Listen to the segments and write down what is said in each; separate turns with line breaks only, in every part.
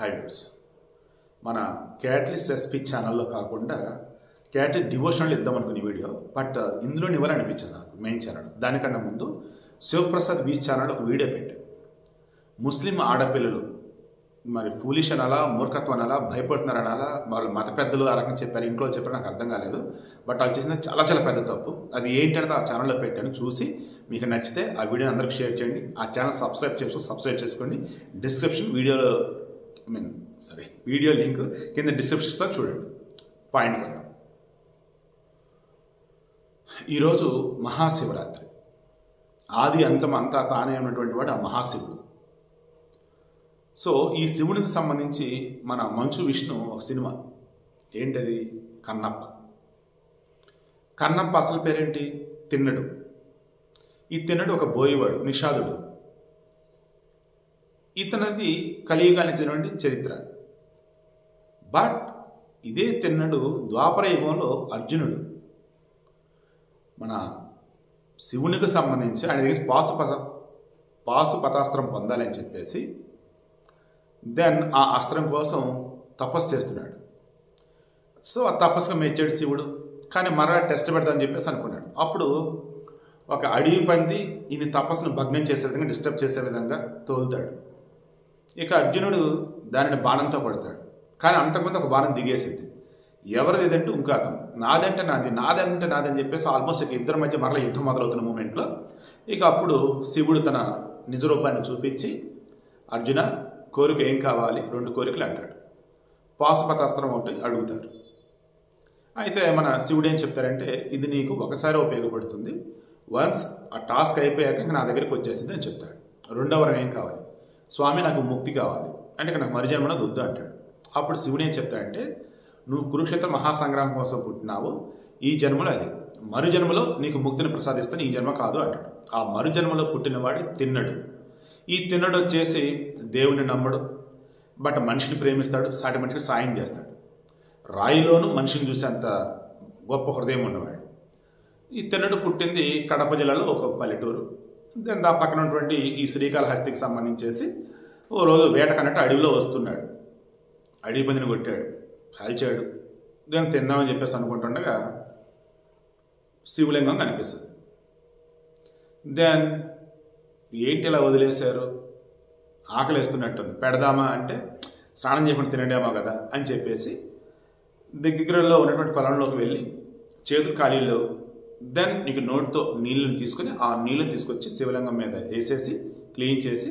High views మన catalyst SP ఛానల్లో కాకుండా క్యాటలిస్ట్ డివోషనల్ ఇద్దాం అనుకునే వీడియో బట్ ఇందులో ఇవ్వాలనిపించింది నాకు మెయిన్ ఛానల్. దానికన్నా ముందు శివప్రసాద్ వీచ్ ఛానల్ ఒక వీడియో పెట్టాను. ముస్లిం ఆడపిల్లలు మరి ఫూలిష్ అనాలా, మూర్ఖత్వం అనాలా, భయపడుతున్నారు అనాలా, వాళ్ళు మత పెద్దలు ఆ రకంగా చెప్పారు, ఇంట్లో చెప్పారు, నాకు అర్థం కాలేదు. బట్ వాళ్ళు చేసిన చాలా చాలా పెద్ద తప్పు. అది ఏంటంటే ఆ ఛానల్లో పెట్టాను, చూసి మీకు నచ్చితే ఆ వీడియోని అందరికి షేర్ చేయండి. ఆ ఛానల్ సబ్స్క్రైబ్ చేసుకోండి. డిస్క్రిప్షన్ వీడియో లింక్ కింద డిస్క్రిప్షన్స్లో చూడండి. పాయింట్ వద్దాం. ఈరోజు మహాశివరాత్రి. ఆది అంతం అంతా తానే ఉన్నటువంటి వాడు ఆ మహాశివుడు. సో ఈ శివునికి సంబంధించి మన మంచు విష్ణు ఒక సినిమా, ఏంటది, కన్నప్ప. కన్నప్ప అసలు పేరేంటి? తిన్నడు. ఈ తిన్నడు ఒక బోయేవాడు, నిషాదుడు. ఇతనిది కలియుగానికి చెందిన చరిత్ర. బట్ ఇదే తిన్నడు ద్వాపర యుగంలో అర్జునుడు మన శివునికి సంబంధించి ఆయన దగ్గర పాశుపతాస్త్రం పొందాలని చెప్పేసి దెన్ ఆ అస్త్రం కోసం తపస్సు చేస్తున్నాడు. సో ఆ తపస్సుగా మెచ్చాడు శివుడు. కానీ మరలా టెస్ట్ పెడతామని చెప్పేసి అనుకున్నాడు. అప్పుడు ఒక అడవి పంది ఈయన తపస్సును భగ్నం చేసే విధంగా, డిస్టర్బ్ చేసే విధంగా తోలుతాడు. ఇక అర్జునుడు దానిని బాణంతో కొడతాడు. కానీ అంతకుముందు ఒక బాణం దిగేసింది. ఎవరిది ఇదంటే ఇంకా అతను, నాదంటే నాది, నాదంటే నాది అని చెప్పేసి ఆల్మోస్ట్ ఇక ఇద్దరి మధ్య మరలా యుద్ధం మొదలవుతున్న మూమెంట్లో ఇక అప్పుడు శివుడు తన నిజ రూపాన్ని చూపించి, అర్జున కోరిక ఏం కావాలి, 2 కోరికలు అంటాడు. పాశుపతాస్త్రం ఒకటి అడుగుతారు. అయితే మన శివుడు ఏం చెప్తారంటే, ఇది నీకు ఒకసారి ఉపయోగపడుతుంది, వన్స్ ఆ టాస్క్ అయిపోయాక నా దగ్గరికి వచ్చేసింది అని చెప్తాడు. రెండవ వరం ఏం కావాలి? స్వామి నాకు ముక్తి కావాలి అంటే నాకు మరుజన్మలో వద్దు అంటాడు. అప్పుడు శివుడు ఏం చెప్తాడంటే, నువ్వు కురుక్షేత్ర మహాసంగ్రామం కోసం పుట్టినావు, ఈ జన్మలో అది, మరుజన్మలో నీకు ముక్తిని ప్రసాదిస్తాను, ఈ జన్మ కాదు అంటాడు. ఆ మరుజన్మలో పుట్టినవాడి తిన్నడు. ఈ తిన్నడు వచ్చేసి దేవుని నమ్మడు, బట్ మనిషిని ప్రేమిస్తాడు, సాటి మనిషికి సాయం చేస్తాడు. రాయిలోనూ మనిషిని చూసేంత గొప్ప హృదయం ఉన్నవాడు. ఈ తిన్నడు పుట్టింది కడప జిల్లాలో ఒక పల్లెటూరు. దాని పక్కన ఉన్నటువంటి ఈ శ్రీకాళహస్తికి సంబంధించేసి ఓ రోజు వేటకన్నట్టు అడవిలో వస్తున్నాడు. అడవి పందిని కొట్టాడు, కాల్చాడు. దాన్ని తిందామని చెప్పేసి అనుకుంటుండగా శివలింగం కనిపిస్తుంది. దెన్ ఏంటి ఇలా వదిలేశారు, ఆకలి వేస్తున్నట్టుంది, పెడదామా అంటే స్నానం చేయకుండా తినడేమో కదా అని చెప్పేసి దగ్గరలో ఉన్నటువంటి పొలంలోకి వెళ్ళి చేతులు ఖాళీలో దెన్ నీకు నోటితో నీళ్ళని తీసుకుని ఆ నీళ్ళని తీసుకొచ్చి శివలింగం మీద వేసేసి క్లీన్ చేసి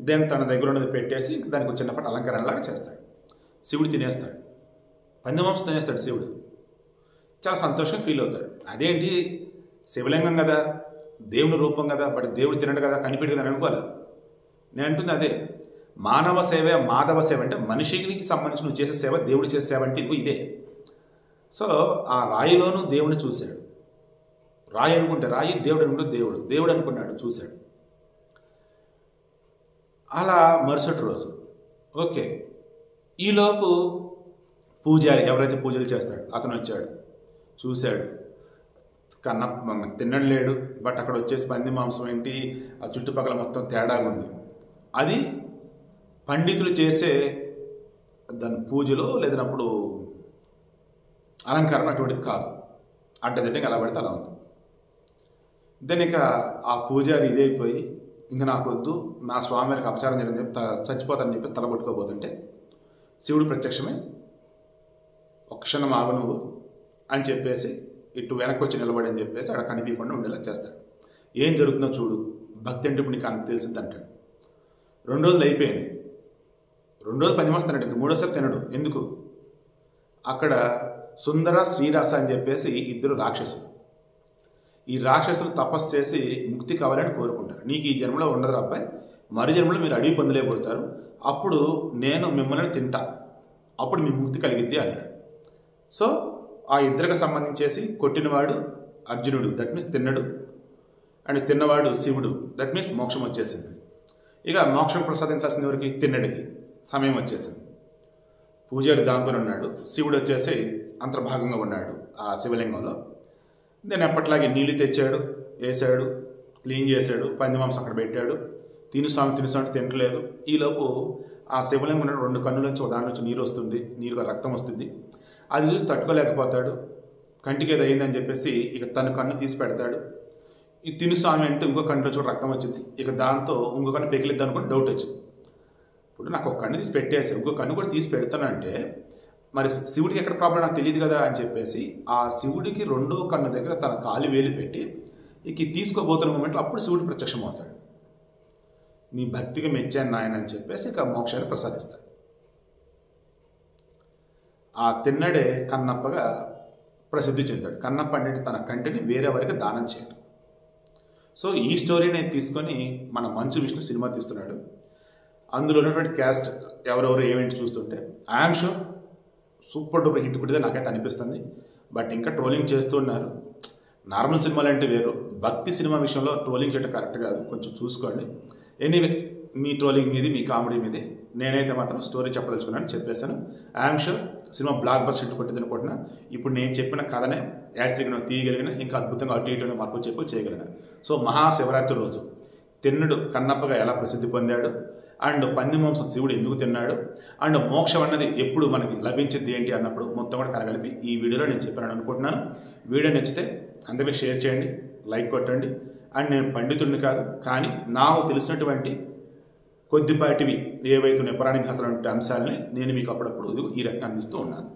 దెన్ తన దగ్గర ఉన్నది పెట్టేసి దానికి ఒక చిన్నపాటి అలంకరణలాగా చేస్తాడు. శివుడు తినేస్తాడు, పందిమాంసం తినేస్తాడు శివుడు. చాలా సంతోషంగా ఫీల్ అవుతాడు. అదేంటి, శివలింగం కదా, దేవుని రూపం కదా, బట్ దేవుడు తినడు కదా, కనిపెట్టు కదా అని అనుకోవాలి. నేను అంటుంది అదే, మానవ సేవ మాధవ సేవ అంటే మనిషికి సంబంధించి నువ్వు చేసే సేవ, దేవుడు చేసే సేవ అంటే ఇదే. సో ఆ రాయిలోనూ దేవుడిని చూశాడు. రాయి అనుకుంటే రాయి, దేవుడు అనుకుంటే దేవుడు అనుకున్నాడు, చూశాడు. అలా మరుసటి రోజు ఓకే, ఈలోపు పూజారి ఎవరైతే పూజలు చేస్తాడు అతను వచ్చాడు, చూశాడు. తిన్నడు లేడు, బట్ అక్కడ వచ్చేసి పంది మాంసం ఏంటి, ఆ చుట్టుపక్కల మొత్తం తేడాగా ఉంది. అది పండితులు చేసే దాని పూజలో లేదన్నప్పుడు అలంకరణ అటువంటిది కాదు, అడ్డదిడ్డంగా ఎలా పడితే అలా ఉంది. దెన్ ఇక ఆ పూజారి ఇదైపోయి, ఇంకా నాకు వద్దు, నా స్వామివారికి అపచారం చేయడం చెప్పి చచ్చిపోతానని చెప్పి తలబట్టుకోబోతుంటే శివుడు ప్రత్యక్షమే, ఒక క్షణం ఆగు నువ్వు అని చెప్పేసి ఇటు వెనక్కి వచ్చి నిలబడి అని చెప్పేసి అక్కడ కనిపించకుండా ఉండేలా చేస్తాడు. ఏం జరుగుతుందో చూడు, భక్తి అంటే ఇప్పుడు నీకు నాకు తెలిసింది అంటాడు. 2 రోజులు అయిపోయింది. 2 రోజులు పందిమాంసం తినడు, 3వసారి తినడు. ఎందుకు? అక్కడ సుందర శ్రీరాస అని చెప్పేసి 2 రాక్షసులు. ఈ రాక్షసులు తపస్సు చేసి ముక్తి కావాలని కోరుకుంటారు. నీకు ఈ జన్మలో ఉండదు అబ్బాయి, మరు జన్మలో మీరు అడవి పందులే పుడతారు, అప్పుడు నేను మిమ్మల్ని తింటా, అప్పుడు మీ ముక్తి కలిగిద్ది అన్నాడు. సో ఆ ఇద్దరికి సంబంధించేసి కొట్టినవాడు అర్జునుడు, దట్ మీన్స్ తిన్నడు, అండ్ తిన్నవాడు శివుడు, దట్ మీన్స్ మోక్షం వచ్చేసింది. ఇక మోక్షం ప్రసాదించాల్సిన ఎవరికి? తిన్నడికి సమయం వచ్చేసింది. పూజారి దాంకొని ఉన్నాడు, శివుడు వచ్చేసి అంతర్భాగంగా ఉన్నాడు ఆ శివలింగంలో. నేను ఎప్పట్లాగే నీళ్లు తెచ్చాడు, వేసాడు, క్లీన్ చేశాడు, పంది మాంసం అక్కడ పెట్టాడు. తిను స్వామి తినలేదు. ఈలోపు ఆ శివలింగం ఉన్న 2 కన్నుల నుంచి ఒక దాని నుంచి నీరు వస్తుంది, రక్తం వస్తుంది. అది చూసి తట్టుకోలేకపోతాడు. కంటికి ఏదో అయిందని చెప్పేసి ఇక తన కన్ను తీసి పెడతాడు. ఈ తిను స్వామి అంటే ఇంకో కన్నులో చూడ రక్తం వచ్చింది. ఇక దాంతో ఇంకో కన్ను పెకిలిద్ది అనుకుని డౌట్ వచ్చింది. ఇప్పుడు నాకు ఒక కన్ను తీసి పెట్టేసి ఇంకో కన్ను కూడా తీసి పెడతానంటే మరి శివుడికి ఎక్కడ ప్రాబ్లం నాకు తెలియదు కదా అని చెప్పేసి ఆ శివుడికి 2వ కన్ను దగ్గర తన కాలి వేలు పెట్టి ఇక తీసుకోబోతున్న మూమెంట్లో అప్పుడు శివుడు ప్రత్యక్షం అవుతాడు. నీ భక్తికి మెచ్చాను నాయన అని చెప్పేసి ఇక మోక్షాన్ని ప్రసాదిస్తాడు. ఆ తిన్నడే కన్నప్పగా ప్రసిద్ధి చెందాడు. కన్నప్ప అంటే తన కంటిని వేరే వారికి దానం చేయడం. సో ఈ స్టోరీని తీసుకొని మన మంచు విష్ణు సినిమా తీస్తున్నాడు. అందులో ఉన్నటువంటి క్యాస్ట్ ఎవరెవరు ఏమేంటి చూస్తుంటే I'm sure super duper hit కొట్టిదే నాకైతే అనిపిస్తుంది. బట్ ఇంకా ట్రోలింగ్ చేస్తూ ఉన్నారు. నార్మల్ సినిమాలు అంటే వేరు, భక్తి సినిమా విషయంలో ట్రోలింగ్ చేయడం కరెక్ట్ కాదు, కొంచెం చూసుకోండి. ఎనీవే మీ ట్రోలింగ్ మీది, మీ కామెడీ మీది. నేనైతే మాత్రం స్టోరీ చెప్పదలుచుకున్నాను, చెప్పేశాను. I'm sure cinema block buster hit కొట్టింది అనుకుంటున్నా. ఇప్పుడు నేను చెప్పిన కథనే యాస్ట్రిక్ను తీయగలిగిన, ఇంకా అద్భుతంగా అటు ఇటు మార్పులు చెప్పి చేయగలిగిన. సో మహాశివరాత్రి రోజు తిన్నుడు కన్నప్పగా ఎలా ప్రసిద్ధి పొందాడు, అండ్ పంది మాంసం శివుడు ఎందుకు తిన్నాడు, అండ్ మోక్షం అన్నది ఎప్పుడు మనకి లభించింది ఏంటి అన్నప్పుడు మొత్తం కూడా కలగలిపి ఈ వీడియోలో నేను చెప్పాను అనుకుంటున్నాను. వీడియో నచ్చితే అందరికీ షేర్ చేయండి, లైక్ కొట్టండి. అండ్ నేను పండితుడిని కాదు, కానీ నాకు తెలిసినటువంటి కొద్దిపాటివి ఏవైతే పౌరాణిక అసలు అంశాలని నేను మీకు అప్పుడప్పుడు ఈ రకంగా అందిస్తూ ఉన్నాను.